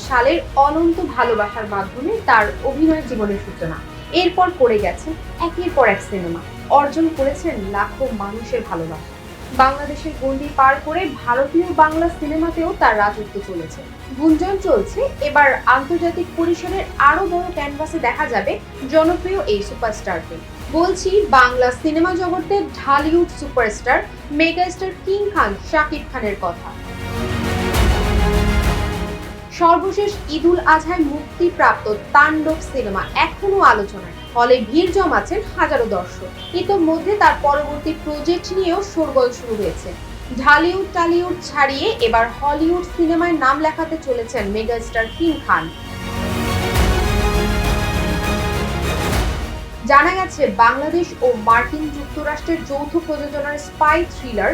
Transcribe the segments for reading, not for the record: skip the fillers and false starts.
সালের অনন্ত ভালোবাসার মাধ্যমে তার অভিনয় জীবনের সূচনা। এরপর করে গেছেন একের পর এক সিনেমা, অর্জন করেছেন লাখো মানুষের ভালোবাসা। বাংলাদেশের গণ্ডি পার করে ভারতীয় বাংলা সিনেমাতেও তার রাজত্ব চলেছে। গুঞ্জন চলছে এবার আন্তর্জাতিক পরিসরের আরো বড় ক্যানভাসে দেখা যাবে জনপ্রিয় এই সুপারস্টারকে। বলছি বাংলা সিনেমা জগতের ঢালিউড সুপারস্টার মেগাস্টার কিং খান শাকিব খানের কথা। সর্বশেষ ঈদুল আজহায় মুক্তিপ্রাপ্ত তাণ্ডব সিনেমা এখনো আলোচনায়, হলে ভিড় জমাচ্ছেন হাজারো দর্শক। ইতোমধ্যে তার পরবর্তী প্রজেক্ট নিয়েও শোরগোল শুরু হয়েছে। ঢালিউড টালিউড ছাড়িয়ে এবার হলিউড সিনেমায় নাম লেখাতে চলেছেন মেগাস্টার কিং খান। জানা গেছে বাংলাদেশ ও মার্কিন যুক্তরাষ্ট্রের যৌথ প্রযোজনার স্পাই থ্রিলার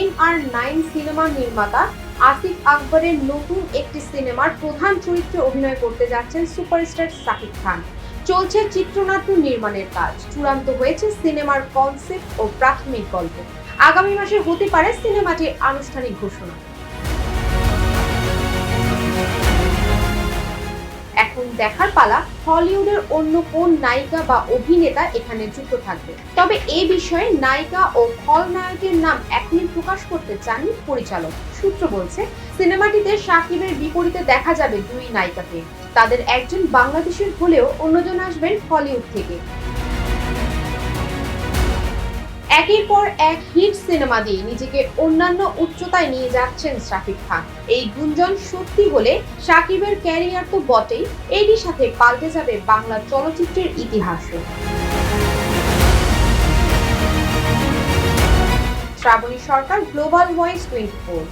MR9 সিনেমা নির্মাতা আসিফ আকবরের নতুন একটি সিনেমার প্রধান চরিত্রে অভিনয় করতে যাচ্ছেন সুপারস্টার শাকিব খান। চলছে চিত্রনাট্য নির্মাণের কাজ, চূড়ান্ত হয়েছে সিনেমার কনসেপ্ট ও প্রাথমিক গল্প। আগামী মাসে হতে পারে সিনেমাটির আনুষ্ঠানিক ঘোষণা। এখন দেখার পালা হলিউডের অন্য কোন নায়িকা বা অভিনেতা এখানে যুক্ত থাকবে। তবে এই বিষয়ে নায়িকা ও খলনায়কের নাম এখনই প্রকাশ করতে চাননি পরিচালক। সূত্র বলছে সিনেমাটিতে শাকিবের বিপরীতে দেখা যাবে দুই নায়িকাকে। তাদের একজন বাংলাদেশের হলেও অন্যজন আসবেন হলিউড থেকে। একের পর এক হিট সিনেমা দিয়ে নিজেকে অন্যান্য উচ্চতায় নিয়ে যাচ্ছেন শাকিব খান। এই গুঞ্জন সত্যি হলে শাকিবের ক্যারিয়ার তো বটেই, এরই সাথে পাল্টে যাবে বাংলা চলচ্চিত্রের ইতিহাসও। শ্রাবণী সরকার, গ্লোবাল ভয়েস 24।